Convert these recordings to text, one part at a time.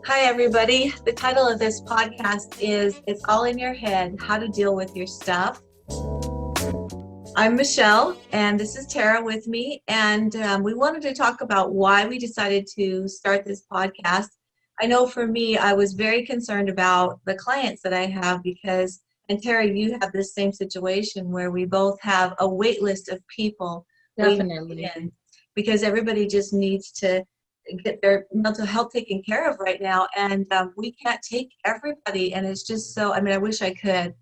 Hi, everybody. The title of this podcast is It's All in Your Head, How to Deal with Your Stuff. I'm Michelle, and this is Tara with me, and we wanted to talk about why we decided to start this podcast. I know for me, I was very concerned about the clients that I have because, and Tara, you have this same situation where we both have a wait list of people Definitely. in because everybody just needs to get their mental health taken care of right now, and we can't take everybody, and it's just so, I wish I could,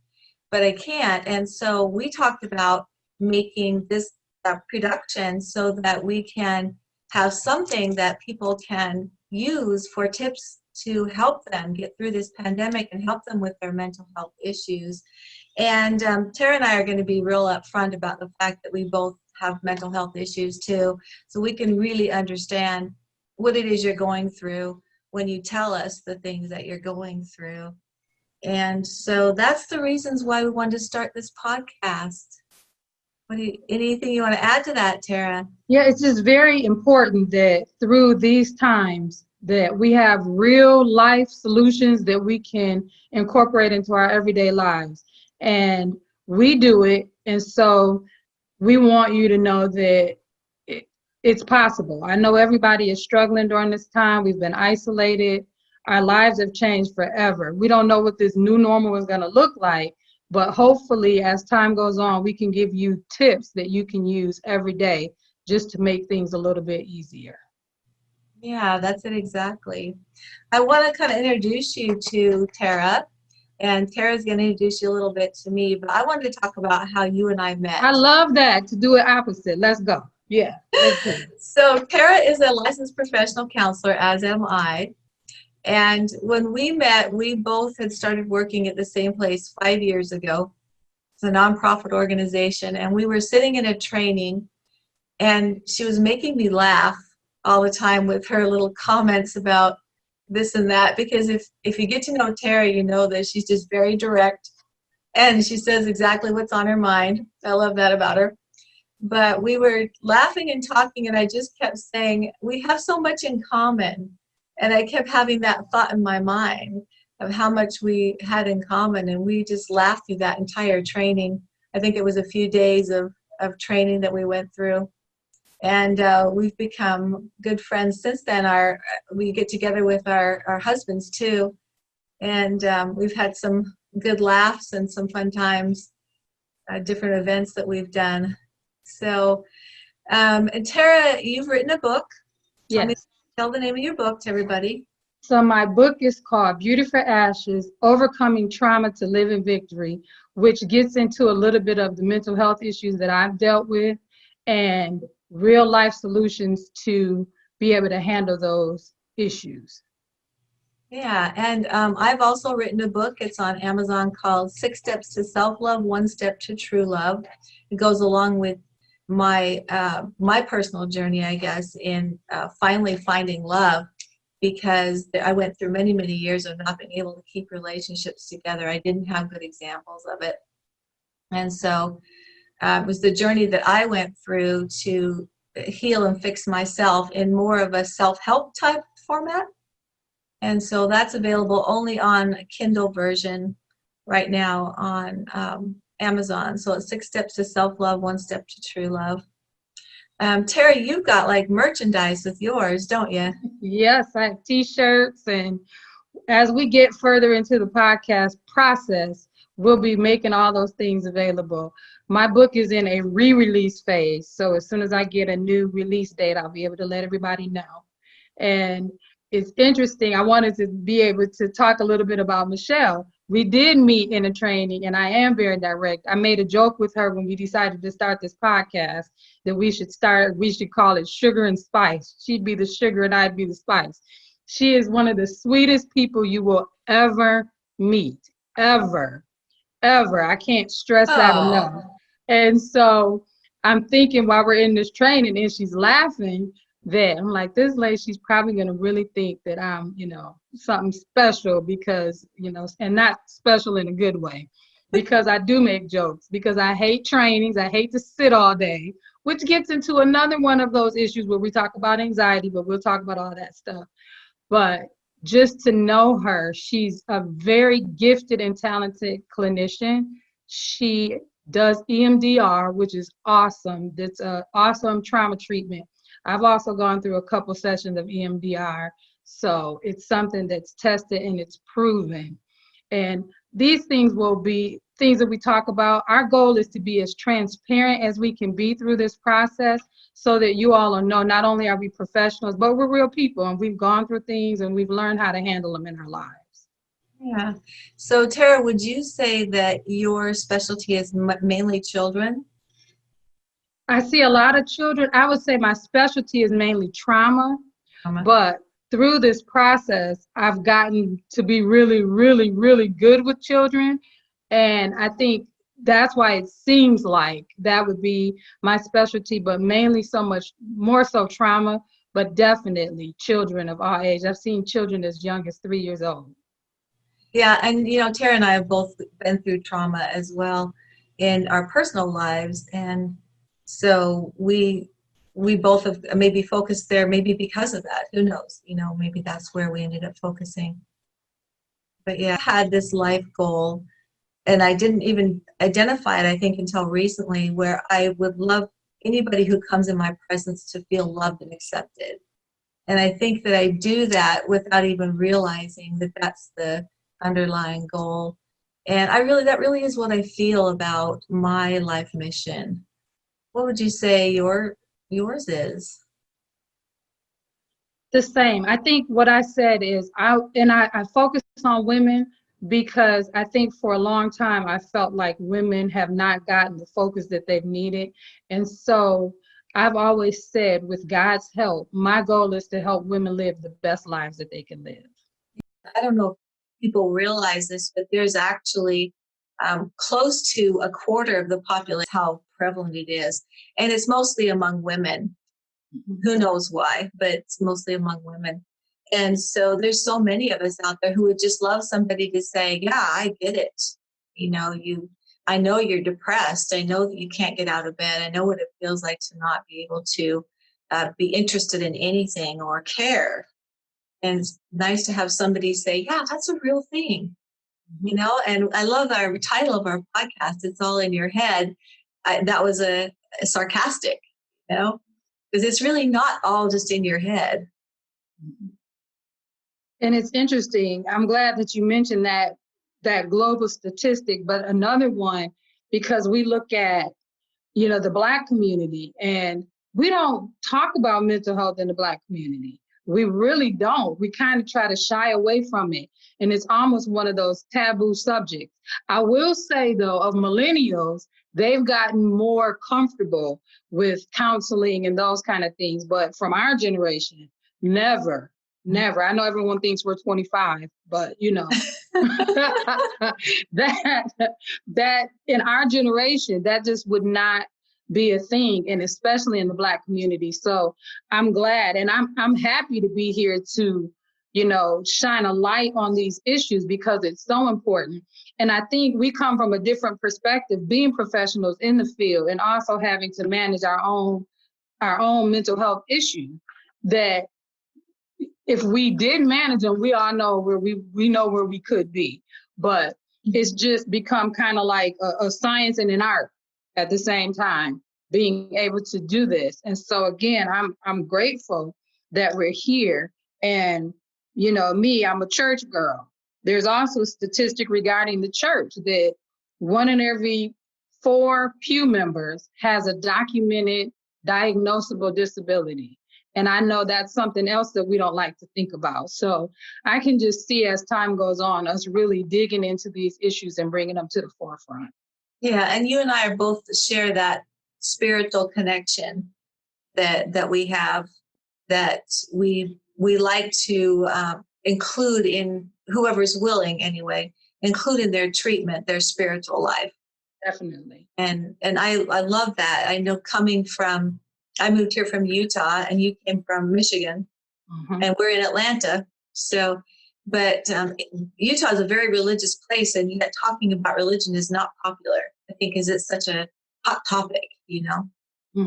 but I can't. And so we talked about making this production so that we can have something that people can use for tips to help them get through this pandemic and help them with their mental health issues. And Tara and I are going to be real upfront about the fact that we both have mental health issues too, so we can really understand what it is you're going through when you tell us the things that you're going through. And so that's the reasons why we wanted to start this podcast. Anything you want to add to that, Tara? Yeah, it's just very important that through these times that we have real life solutions that we can incorporate into our everyday lives. And we do it. And so we want you to know that it's possible. I know everybody is struggling during this time. We've been isolated. Our lives have changed forever. We don't know what this new normal is going to look like, but hopefully as time goes on, we can give you tips that you can use every day just to make things a little bit easier. Yeah, that's it exactly. I want to kind of introduce you to Tara, and Tara's going to introduce you a little bit to me, but I wanted to talk about how you and I met. I love that, to do it opposite. Let's go. Yeah, let's do it. So Tara is a licensed professional counselor, as am I. And when we met, we both had started working at the same place 5 years ago. It's a nonprofit organization, and we were sitting in a training, and she was making me laugh all the time with her little comments about this and that, because if you get to know Tara, you know that she's just very direct, and she says exactly what's on her mind. I love that about her. But we were laughing and talking, and I just kept saying, we have so much in common. And I kept having that thought in my mind of how much we had in common, and we just laughed through that entire training. I think it was a few days of training that we went through. And we've become good friends since then. We get together with our husbands too. And we've had some good laughs and some fun times, different events that we've done. So, and Tara, you've written a book. Yes. Tell the name of your book to everybody. So my book is called Beauty for Ashes, Overcoming Trauma to Live in Victory, which gets into a little bit of the mental health issues that I've dealt with and real life solutions to be able to handle those issues. Yeah, and I've also written a book. It's on Amazon called 6 Steps to Self-Love, 1 Step to True Love. It goes along with my personal journey, I guess, in finally finding love, because I went through many, many years of not being able to keep relationships together. I didn't have good examples of it. And so it was the journey that I went through to heal and fix myself in more of a self-help type format. And so that's available only on a Kindle version right now on Amazon. So it's 6 Steps to Self-Love, 1 Step to True Love. Tara, you've got like merchandise with yours, don't you? Yes, I have t-shirts, and as we get further into the podcast process, we'll be making all those things available. My book is in a re-release phase, so as soon as I get a new release date, I'll be able to let everybody know. And it's interesting, I wanted to be able to talk a little bit about Michelle. We did meet in a training, and I am very direct. I made a joke with her when we decided to start this podcast that we should call it Sugar and Spice. She'd be the sugar and I'd be the spice. She is one of the sweetest people you will ever meet, ever. I can't stress that enough. And so I'm thinking while we're in this training and she's laughing, that I'm like, this lady, she's probably going to really think that I'm, something special because, and not special in a good way, because I do make jokes, because I hate trainings. I hate to sit all day, which gets into another one of those issues where we talk about anxiety, but we'll talk about all that stuff. But just to know her, she's a very gifted and talented clinician. She does EMDR, which is awesome. It's an awesome trauma treatment. I've also gone through a couple sessions of EMDR. So it's something that's tested and it's proven. And these things will be things that we talk about. Our goal is to be as transparent as we can be through this process so that you all will know not only are we professionals, but we're real people and we've gone through things and we've learned how to handle them in our lives. Yeah. So Tara, would you say that your specialty is mainly children? I see a lot of children. I would say my specialty is mainly trauma, but through this process, I've gotten to be really, really, really good with children. And I think that's why it seems like that would be my specialty, but mainly so much more so trauma, but definitely children of all age. I've seen children as young as 3 years old. Yeah, and Tara and I have both been through trauma as well in our personal lives, and so we both have maybe focused there, maybe because of that. Who knows? Maybe that's where we ended up focusing. But yeah, I had this life goal, and I didn't even identify it, I think, until recently, where I would love anybody who comes in my presence to feel loved and accepted. And I think that I do that without even realizing that that's the underlying goal. And that really is what I feel about my life mission. What would you say yours is? The same. I think what I said is I focus on women because I think for a long time I felt like women have not gotten the focus that they've needed. And so I've always said, with God's help, my goal is to help women live the best lives that they can live. I don't know if people realize this, but there's actually close to a quarter of the population, how prevalent it is. And it's mostly among women. Who knows why, but it's mostly among women. And so there's so many of us out there who would just love somebody to say, yeah, I get it. I know you're depressed. I know that you can't get out of bed. I know what it feels like to not be able to be interested in anything or care. And it's nice to have somebody say, yeah, that's a real thing. And I love our title of our podcast, It's All in Your Head. That was a sarcastic, because it's really not all just in your head. And it's interesting. I'm glad that you mentioned that global statistic, but another one, because we look at, the Black community, and we don't talk about mental health in the Black community. We really don't. We kind of try to shy away from it. And it's almost one of those taboo subjects. I will say, though, of millennials, they've gotten more comfortable with counseling and those kind of things. But from our generation, never. I know everyone thinks we're 25, but that in our generation, that just would not be a thing, and especially in the Black community. So I'm glad, and I'm happy to be here to, shine a light on these issues because it's so important. And I think we come from a different perspective, being professionals in the field and also having to manage our own mental health issues, that if we did manage them, we all know where we know where we could be. But it's just become kind of like a science and an art at the same time, being able to do this. And so again, I'm grateful that we're here. And me, I'm a church girl. There's also a statistic regarding the church that 1 in every 4 pew members has a documented diagnosable disability. And I know that's something else that we don't like to think about. So I can just see, as time goes on, us really digging into these issues and bringing them to the forefront. Yeah, and you and I are both share that spiritual connection that we have, that we like to include in whoever's willing, anyway, include in their treatment, their spiritual life. Definitely. And I love that. I know, I moved here from Utah, and you came from Michigan, and we're in Atlanta. So, but Utah is a very religious place, and yet talking about religion is not popular, I think, because it's such a hot topic,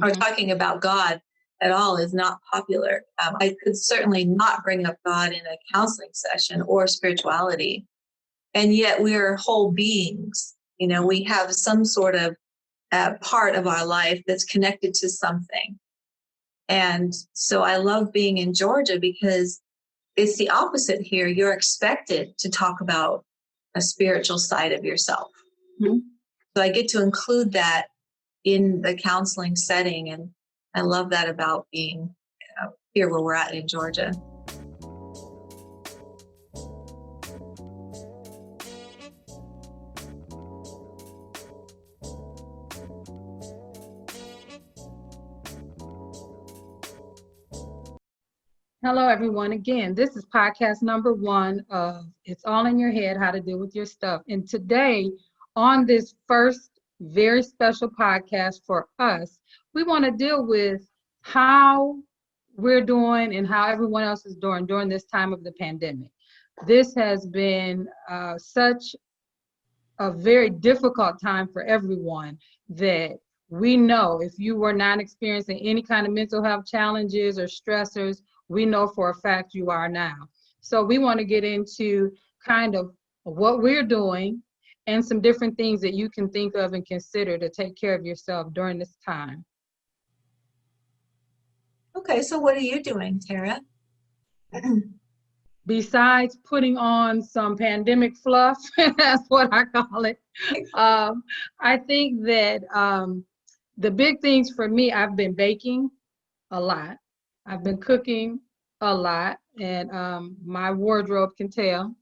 or talking about God. at all is not popular. I could certainly not bring up God in a counseling session or spirituality. And yet we are whole beings. You know, we have some sort of part of our life that's connected to something. And so I love being in Georgia because it's the opposite here. You're expected to talk about a spiritual side of yourself. Mm-hmm. So I get to include that in the counseling setting. And I love that about being here where we're at in Georgia. Hello, everyone. Again, this is podcast number 1 of It's All in Your Head, How to Deal with Your Stuff. And today, on this first very special podcast for us, we want to deal with how we're doing and how everyone else is doing during this time of the pandemic. This has been such a very difficult time for everyone that we know if you were not experiencing any kind of mental health challenges or stressors, we know for a fact you are now. So we want to get into kind of what we're doing and some different things that you can think of and consider to take care of yourself during this time. Okay, so what are you doing, Tara? Besides putting on some pandemic fluff, that's what I call it. I think that the big things for me, I've been baking a lot. I've been cooking a lot, and my wardrobe can tell.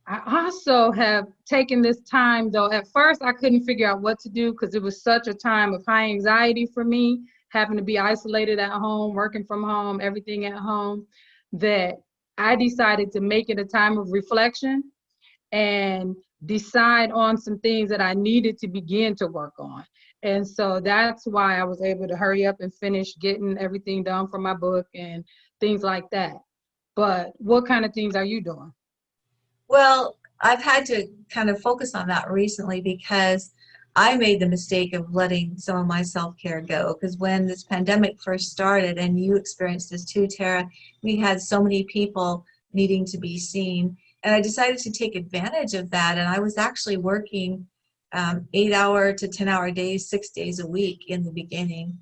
I also have taken this time, though. At first, I couldn't figure out what to do because it was such a time of high anxiety for me, having to be isolated at home, working from home, everything at home, that I decided to make it a time of reflection and decide on some things that I needed to begin to work on. And so that's why I was able to hurry up and finish getting everything done for my book and things like that. But what kind of things are you doing? Well, I've had to kind of focus on that recently because I made the mistake of letting some of my self-care go. Because when this pandemic first started, and you experienced this too, Tara, we had so many people needing to be seen. And I decided to take advantage of that. And I was actually working 8-hour to 10-hour days, 6 days a week in the beginning.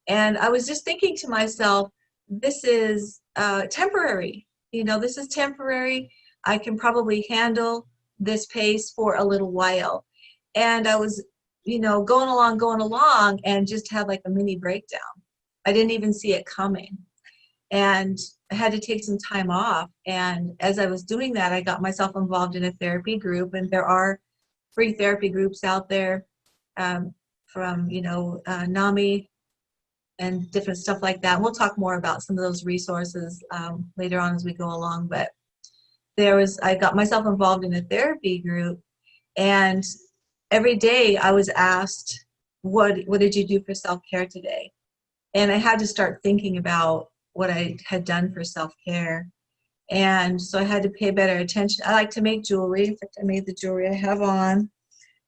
And I was just thinking to myself, this is temporary. You know, this is temporary. I can probably handle this pace for a little while. And I was, you know, going along and just had like a mini breakdown. I didn't even see it coming. And I had to take some time off. And as I was doing that, I got myself involved in a therapy group. And there are free therapy groups out there from, you know, NAMI and different stuff like that. And we'll talk more about some of those resources later on as we go along. But I got myself involved in a therapy group, and every day I was asked, what did you do for self-care today? And I had to start thinking about what I had done for self-care. And so I had to pay better attention. I like to make jewelry. In fact, I made the jewelry I have on.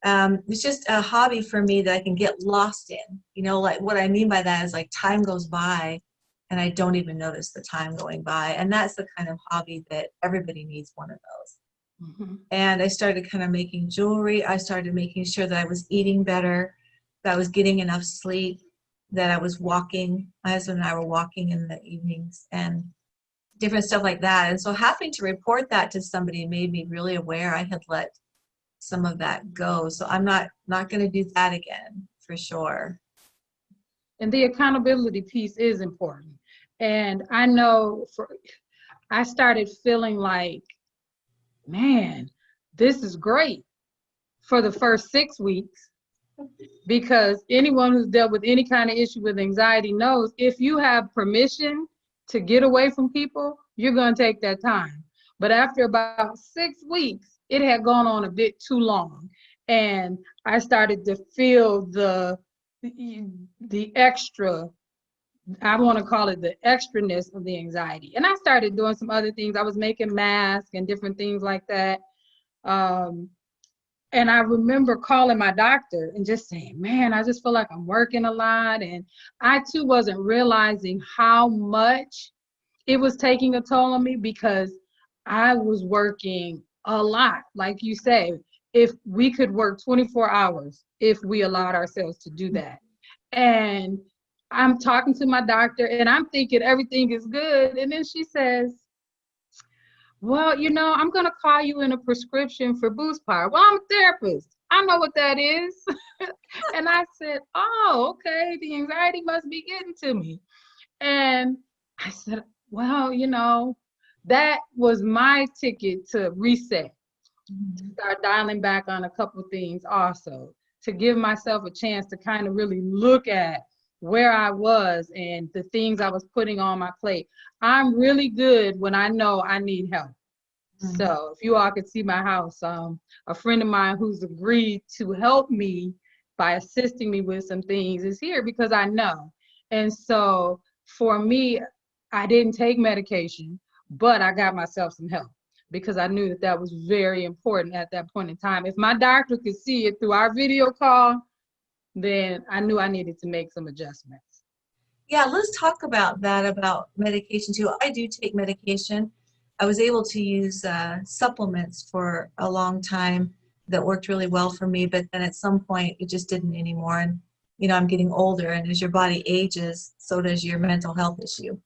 It's just a hobby for me that I can get lost in. You know, like what I mean by that is like time goes by and I don't even notice the time going by. And that's the kind of hobby that everybody needs one of those. Mm-hmm. And I started kind of making jewelry. I started making sure that I was eating better, that I was getting enough sleep, that I was walking. My husband and I were walking in the evenings and different stuff like that. And so having to report that to somebody made me really aware I had let some of that go. So I'm not going to do that again, for sure. And the accountability piece is important. And I know I started feeling like, man, this is great for the first 6 weeks, because anyone who's dealt with any kind of issue with anxiety knows if you have permission to get away from people, you're going to take that time. But after about 6 weeks, it had gone on a bit too long. And I started to feel the extra, I want to call it the extraness of the anxiety. And I started doing some other things. I was making masks and different things like that. And And I remember calling my doctor and just saying, man, I just feel like I'm working a lot. And I too wasn't realizing how much it was taking a toll on me because I was working a lot. Like you say, if we could work 24 hours, if we allowed ourselves to do that. And I'm talking to my doctor and I'm thinking everything is good. And then she says, well, I'm going to call you in a prescription for Boost Power. Well, I'm a therapist. I know what that is. And I said, oh, okay. The anxiety must be getting to me. And I said, well, that was my ticket to reset, to start dialing back on a couple of things also, to give myself a chance to kind of really look at where I was and the things I was putting on my plate. I'm really good when I know I need help. Mm-hmm. So if you all could see my house, a friend of mine who's agreed to help me by assisting me with some things is here because I know. And so for me, I didn't take medication, but I got myself some help because I knew that that was very important at that point in time. If my doctor could see it through our video call, then I knew I needed to make some adjustments. Yeah, let's talk about that, about medication too. I do take medication. I was able to use supplements for a long time that worked really well for me, but then at some point it just didn't anymore. And, I'm getting older, and as your body ages, so does your mental health issue.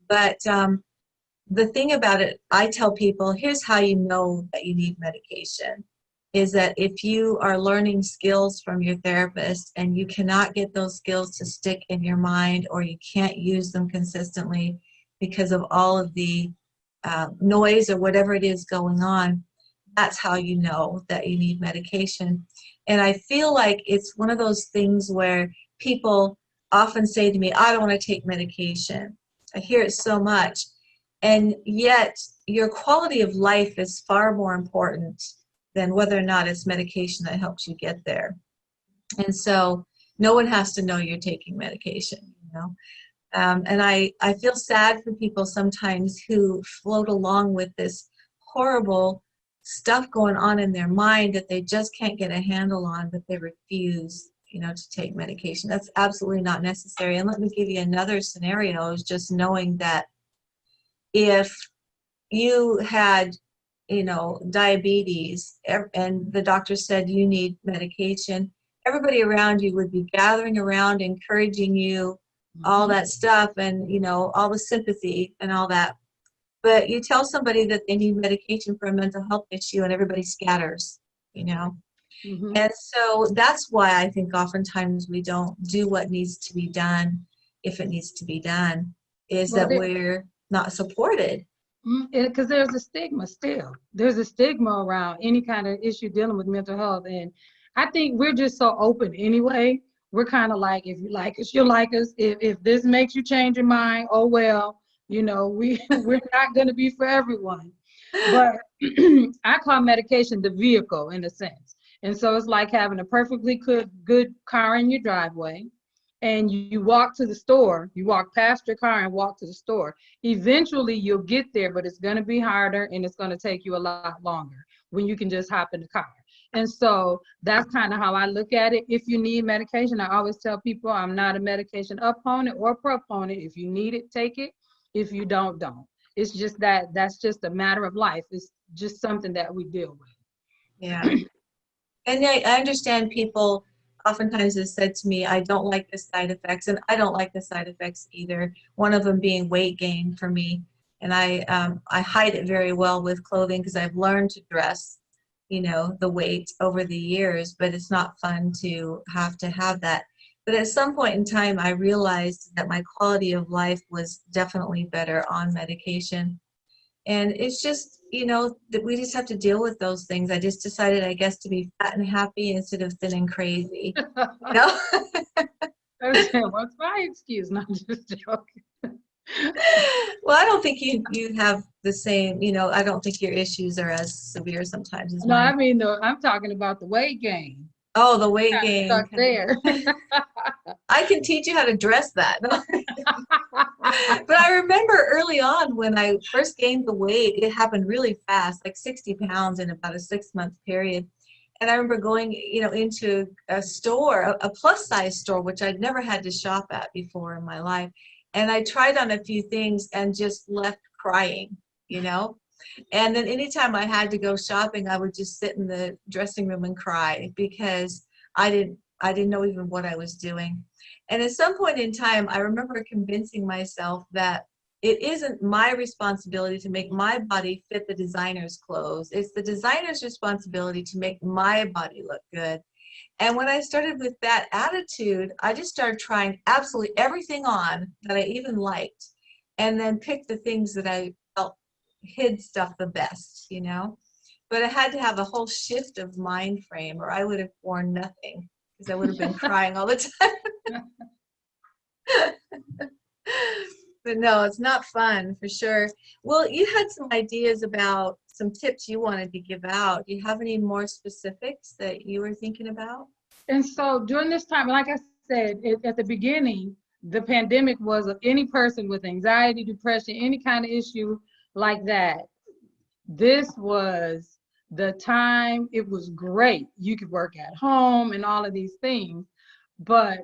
But the thing about it, I tell people, here's how you know that you need medication, is that if you are learning skills from your therapist and you cannot get those skills to stick in your mind, or you can't use them consistently because of all of the noise or whatever it is going on, that's how you know that you need medication. And I feel like it's one of those things where people often say to me, I don't want to take medication. I hear it so much. And yet your quality of life is far more important than whether or not it's medication that helps you get there. And so no one has to know you're taking medication, And I feel sad for people sometimes who float along with this horrible stuff going on in their mind that they just can't get a handle on, but they refuse, to take medication. That's absolutely not necessary. And let me give you another scenario, is just knowing that if you had, diabetes and the doctor said you need medication, everybody around you would be gathering around, encouraging you, all that stuff, and all the sympathy and all that. But you tell somebody that they need medication for a mental health issue and everybody scatters, Mm-hmm. And so that's why I think oftentimes we don't do what needs to be done, if it needs to be done, is that we're not supported. Because there's a stigma still. There's a stigma around any kind of issue dealing with mental health. And I think we're just so open anyway. We're kind of like, if you like us, you'll like us. If this makes you change your mind, oh well, we're not going to be for everyone. But I call medication the vehicle in a sense. And so it's like having a perfectly good car in your driveway. And you walk to the store, you walk past your car and walk to the store. Eventually you'll get there, but it's going to be harder and it's going to take you a lot longer when you can just hop in the car. And so that's kind of how I look at it. If you need medication, I always tell people I'm not a medication opponent or proponent. If you need it, take it. If you don't. It's just that's just a matter of life. It's just something that we deal with. Yeah. And I understand people oftentimes have said to me, I don't like the side effects, and I don't like the side effects either. One of them being weight gain for me. And I hide it very well with clothing because I've learned to dress, the weight over the years, but it's not fun to have that. But at some point in time, I realized that my quality of life was definitely better on medication. And it's just, that we just have to deal with those things. I just decided, I guess, to be fat and happy instead of thin and crazy. Okay, what's my excuse? Not just joking. Well, I don't think you have the same, I don't think your issues are as severe sometimes as No, mine. I mean, I'm talking about the weight gain. Oh, the weight gain. Stuck there. I can teach you how to dress that. But I remember early on when I first gained the weight, it happened really fast, like 60 pounds in about a 6-month period. And I remember going, into a store, a plus size store, which I'd never had to shop at before in my life. And I tried on a few things and just left crying, you know? And then anytime I had to go shopping, I would just sit in the dressing room and cry because I didn't know even what I was doing. And at some point in time, I remember convincing myself that it isn't my responsibility to make my body fit the designer's clothes. It's the designer's responsibility to make my body look good. And when I started with that attitude, I just started trying absolutely everything on that I even liked, and then picked the things that I felt hid stuff the best, But I had to have a whole shift of mind frame, or I would have worn nothing because I would have been crying all the time. But no, it's not fun for sure. Well, you had some ideas about some tips you wanted to give out. Do you have any more specifics that you were thinking about? And so during this time, like I said, at the beginning, the pandemic was any person with anxiety, depression, any kind of issue like that. This was the time. It was great. You could work at home and all of these things. But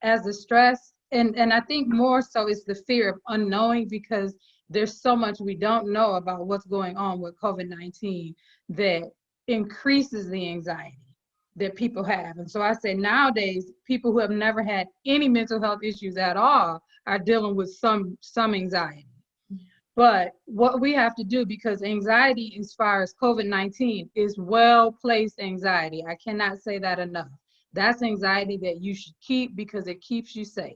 as the stress, and I think more so it's the fear of unknowing, because there's so much we don't know about what's going on with COVID-19 that increases the anxiety that people have. And so I say nowadays, people who have never had any mental health issues at all are dealing with some anxiety. But what we have to do, because anxiety as far as COVID-19 is well-placed anxiety. I cannot say that enough. That's anxiety that you should keep because it keeps you safe.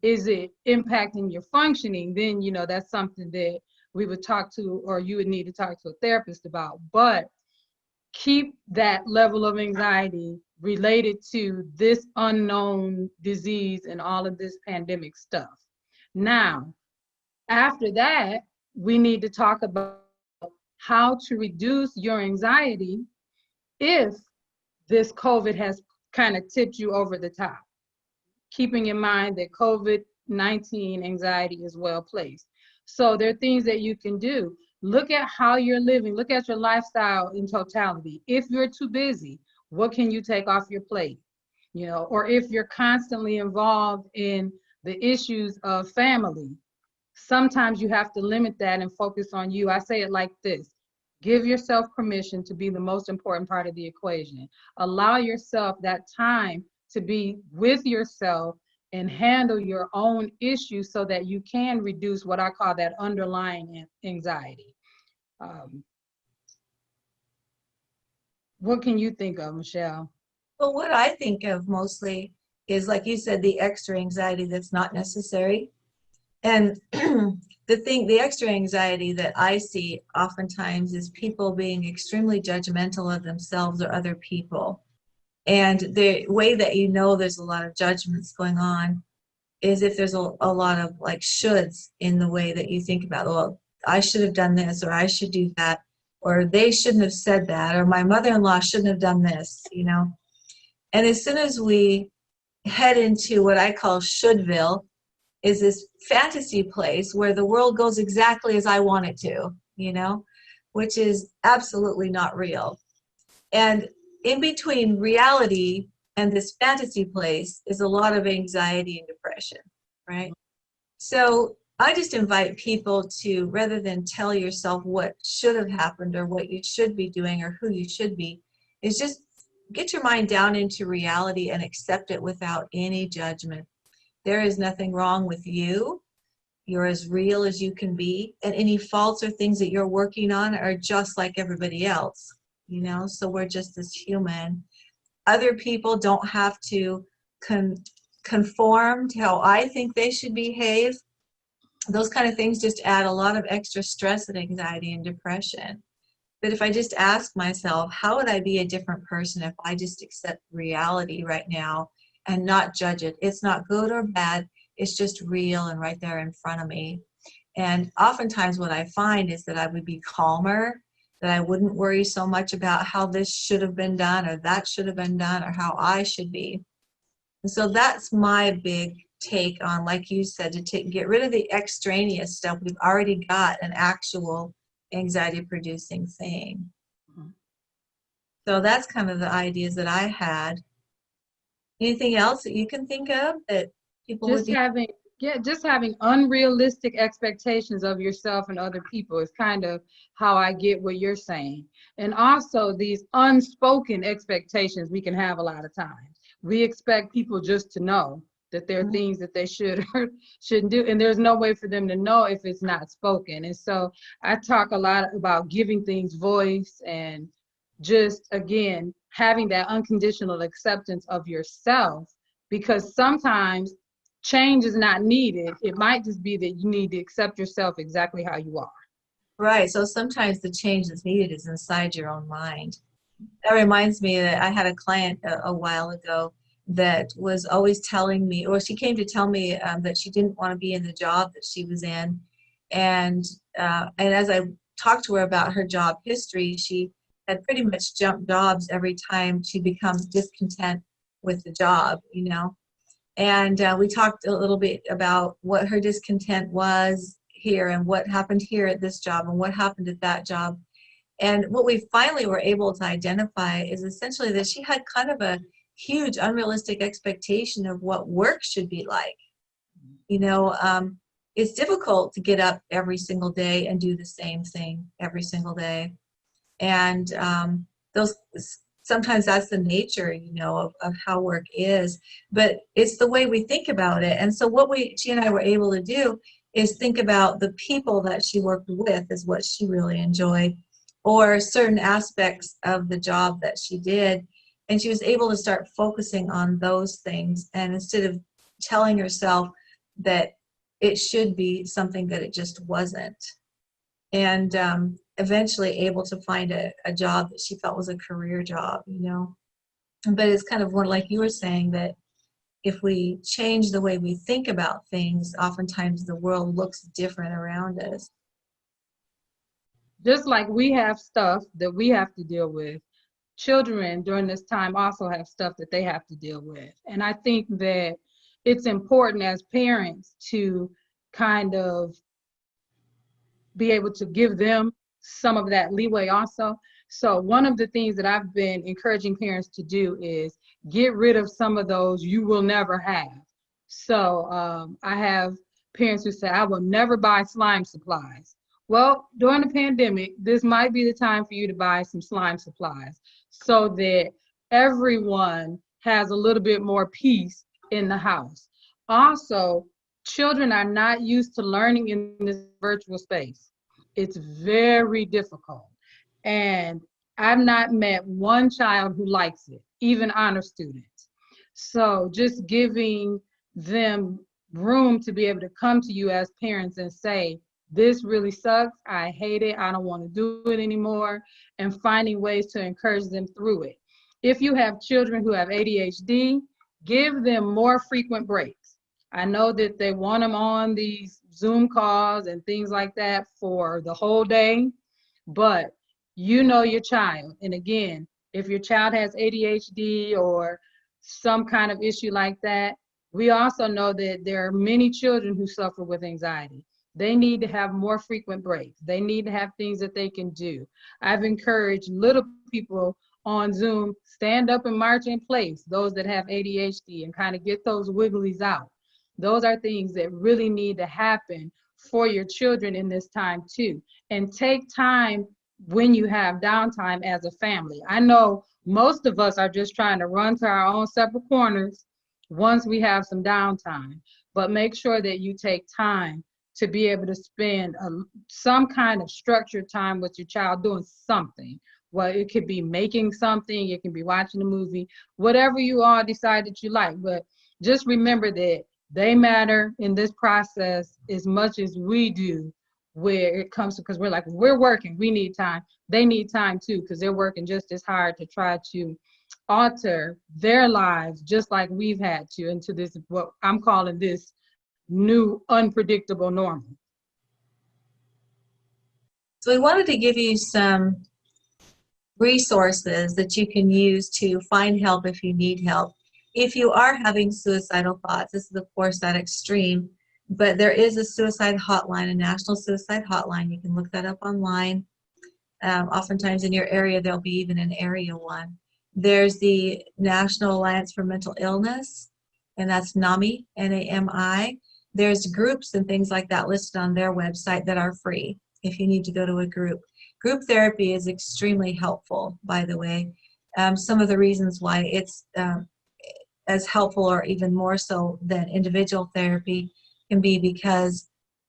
Is it impacting your functioning? Then, that's something that we would talk to, or you would need to talk to a therapist about. But keep that level of anxiety related to this unknown disease and all of this pandemic stuff. Now, after that, we need to talk about how to reduce your anxiety if this COVID has kind of tipped you over the top. Keeping in mind that COVID-19 anxiety is well placed. So there are things that you can do. Look at how you're living. Look at your lifestyle in totality. If you're too busy, what can you take off your plate? Or if you're constantly involved in the issues of family, sometimes you have to limit that and focus on you. I say it like this: give yourself permission to be the most important part of the equation. Allow yourself that time to be with yourself and handle your own issues so that you can reduce what I call that underlying anxiety. What can you think of, Michelle? Well, what I think of mostly is, like you said, the extra anxiety that's not necessary. And the extra anxiety that I see oftentimes is people being extremely judgmental of themselves or other people. And the way that there's a lot of judgments going on is if there's a lot of like shoulds in the way that you think about, well, I should have done this, or I should do that, or they shouldn't have said that, or my mother-in-law shouldn't have done this, And as soon as we head into what I call shouldville, is this fantasy place where the world goes exactly as I want it to, which is absolutely not real. And in between reality and this fantasy place is a lot of anxiety and depression, right? So I just invite people to, rather than tell yourself what should have happened or what you should be doing or who you should be, is just get your mind down into reality and accept it without any judgment. There is nothing wrong with you. You're as real as you can be, and any faults or things that you're working on are just like everybody else, so we're just as human. Other people don't have to conform to how I think they should behave. Those kind of things just add a lot of extra stress and anxiety and depression. But if I just ask myself, how would I be a different person if I just accept reality right now and not judge it? It's not good or bad. It's just real and right there in front of me. And oftentimes what I find is that I would be calmer, that I wouldn't worry so much about how this should have been done or that should have been done or how I should be. And so that's my big take on, like you said, to get rid of the extraneous stuff. We've already got an actual anxiety producing thing. So that's kind of the ideas that I had. Anything else that you can think of that people would Just be? having, yeah, just having unrealistic expectations of yourself and other people is kind of how I get what you're saying. And also these unspoken expectations we can have a lot of times. We expect people just to know that there are things that they should or shouldn't do, and there's no way for them to know if it's not spoken. And so I talk a lot about giving things voice, and just again having that unconditional acceptance of yourself, because sometimes change is not needed. It might just be that you need to accept yourself exactly how you are. Right. So sometimes the change that's needed is inside your own mind. That reminds me that I had a client a while ago that was always telling me, or she came to tell me that she didn't want to be in the job that she was in. And as I talked to her about her job history, she had pretty much jumped jobs every time she becomes discontent with the job, you know. And we talked a little bit about what her discontent was here and what happened here at this job and what happened at that job. And what we finally were able to identify is essentially that she had kind of a huge unrealistic expectation of what work should be like. You know, it's difficult to get up every single day and do the same thing every single day. And those sometimes that's the nature, you know, of how work is, but it's the way we think about it. And so what she and I were able to do is think about the people that she worked with is what she really enjoyed, or certain aspects of the job that she did. And she was able to start focusing on those things, and instead of telling herself that it should be something that it just wasn't. And eventually able to find a job that she felt was a career job, you know. But it's kind of more like you were saying, that if we change the way we think about things, oftentimes the world looks different around us. Just like we have stuff that we have to deal with, children during this time also have stuff that they have to deal with. And I think that it's important as parents to kind of be able to give them some of that leeway also. So one of the things that I've been encouraging parents to do is get rid of some of those you will never have. So I have parents who say, I will never buy slime supplies. Well, during the pandemic, this might be the time for you to buy some slime supplies so that everyone has a little bit more peace in the house. Also, children are not used to learning in this virtual space. It's very difficult. And I've not met one child who likes it, even honor students. So just giving them room to be able to come to you as parents and say, this really sucks, I hate it, I don't want to do it anymore, and finding ways to encourage them through it. If you have children who have ADHD, give them more frequent breaks. I know that they want them on these Zoom calls and things like that for the whole day, but you know your child. And again, if your child has ADHD or some kind of issue like that, we also know that there are many children who suffer with anxiety. They need to have more frequent breaks. They need to have things that they can do. I've encouraged little people on Zoom, stand up and march in place, those that have ADHD, and kind of get those wigglies out. Those are things that really need to happen for your children in this time too. And take time when you have downtime as a family. I know most of us are just trying to run to our own separate corners once we have some downtime, but make sure that you take time to be able to spend some kind of structured time with your child doing something. Well, it could be making something, it can be watching a movie, whatever you all decide that you like. But just remember that they matter in this process as much as we do, where it comes to, because we're like, we're working, we need time. They need time too, because they're working just as hard to try to alter their lives, just like we've had to, into this, what I'm calling this new unpredictable normal. So we wanted to give you some resources that you can use to find help if you need help. If you are having suicidal thoughts, this is of course that extreme, but there is a suicide hotline, a national suicide hotline. You can look that up online. Oftentimes in your area, there'll be even an area one. There's the National Alliance for Mental Illness, and that's NAMI, N-A-M-I. There's groups and things like that listed on their website that are free if you need to go to a group. Group therapy is extremely helpful, by the way. Some of the reasons why it's as helpful or even more so than individual therapy can be because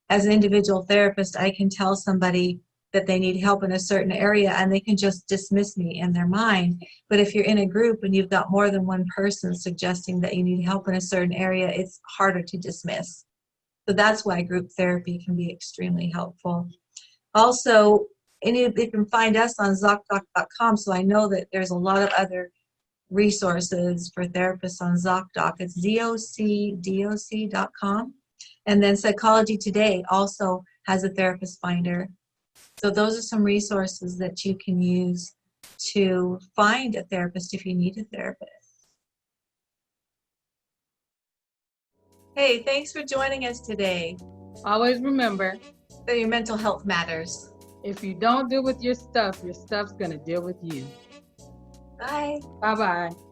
as an individual therapist, I can tell somebody that they need help in a certain area and they can just dismiss me in their mind. But if you're in a group and you've got more than one person suggesting that you need help in a certain area, it's harder to dismiss. So that's why group therapy can be extremely helpful. Also, you can find us on ZocDoc.com, so I know that there's a lot of other resources for therapists on ZocDoc. It's zocdoc.com. And then Psychology Today also has a therapist finder. So those are some resources that you can use to find a therapist if you need a therapist. Hey, thanks for joining us today. Always remember, that your mental health matters. if you don't deal with your stuff's gonna deal with you. Bye. Bye-bye.